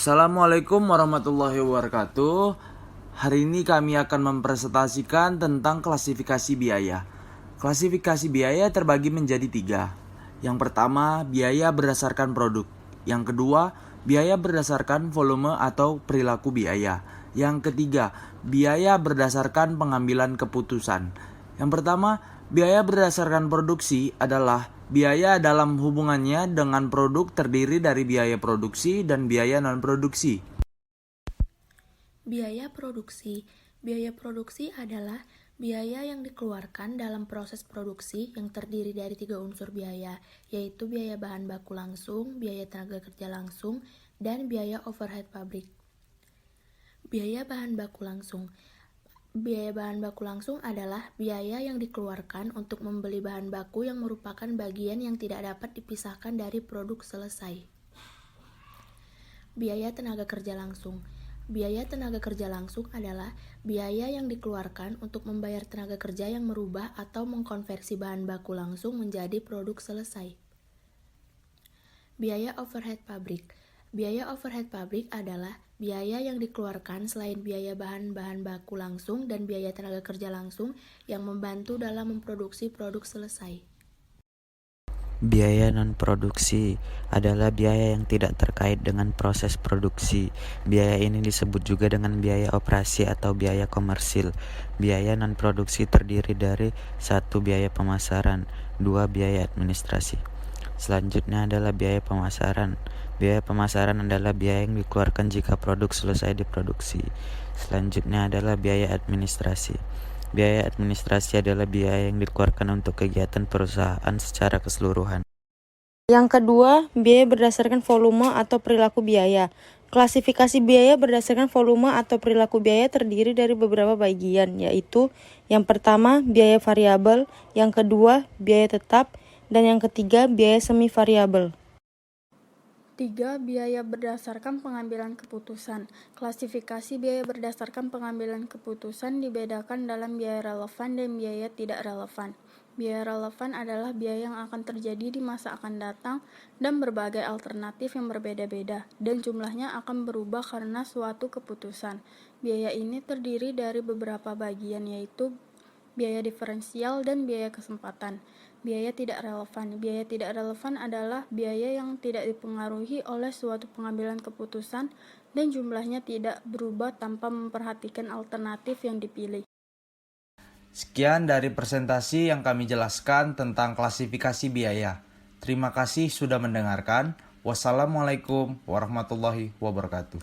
Assalamualaikum warahmatullahi wabarakatuh. Hari ini kami akan mempresentasikan tentang klasifikasi biaya. Klasifikasi biaya terbagi menjadi 3. Yang pertama, biaya berdasarkan produk. Yang kedua, biaya berdasarkan volume atau perilaku biaya. Yang ketiga, biaya berdasarkan pengambilan keputusan. Yang pertama, biaya berdasarkan produksi adalah biaya dalam hubungannya dengan produk terdiri dari biaya produksi dan biaya non-produksi. Biaya produksi. Biaya produksi adalah biaya yang dikeluarkan dalam proses produksi yang terdiri dari 3 unsur biaya, yaitu biaya bahan baku langsung, biaya tenaga kerja langsung, dan biaya overhead pabrik. Biaya bahan baku langsung. Biaya bahan baku langsung adalah biaya yang dikeluarkan untuk membeli bahan baku yang merupakan bagian yang tidak dapat dipisahkan dari produk selesai. Biaya tenaga kerja langsung. Biaya tenaga kerja langsung adalah biaya yang dikeluarkan untuk membayar tenaga kerja yang merubah atau mengkonversi bahan baku langsung menjadi produk selesai. Biaya overhead pabrik. Biaya overhead pabrik adalah biaya yang dikeluarkan selain biaya bahan baku langsung dan biaya tenaga kerja langsung yang membantu dalam memproduksi produk selesai. Biaya non-produksi adalah biaya yang tidak terkait dengan proses produksi. Biaya ini disebut juga dengan biaya operasi atau biaya komersil. Biaya non-produksi terdiri dari 1. Biaya pemasaran, 2. Biaya administrasi. Selanjutnya adalah biaya pemasaran. Biaya pemasaran adalah biaya yang dikeluarkan jika produk selesai diproduksi. Selanjutnya adalah biaya administrasi. Biaya administrasi adalah biaya yang dikeluarkan untuk kegiatan perusahaan secara keseluruhan. Yang kedua, biaya berdasarkan volume atau perilaku biaya. Klasifikasi biaya berdasarkan volume atau perilaku biaya terdiri dari beberapa bagian, yaitu yang pertama, biaya variabel, yang kedua, biaya tetap, dan yang ketiga, biaya semi variabel. 3. Biaya berdasarkan pengambilan keputusan. Klasifikasi biaya berdasarkan pengambilan keputusan dibedakan dalam biaya relevan dan biaya tidak relevan. Biaya relevan adalah biaya yang akan terjadi di masa akan datang dan berbagai alternatif yang berbeda-beda, dan jumlahnya akan berubah karena suatu keputusan. Biaya ini terdiri dari beberapa bagian, yaitu biaya diferensial dan biaya kesempatan. Biaya tidak relevan. Biaya tidak relevan adalah biaya yang tidak dipengaruhi oleh suatu pengambilan keputusan dan jumlahnya tidak berubah tanpa memperhatikan alternatif yang dipilih. Sekian dari presentasi yang kami jelaskan tentang klasifikasi biaya. Terima kasih sudah mendengarkan. Wassalamualaikum warahmatullahi wabarakatuh.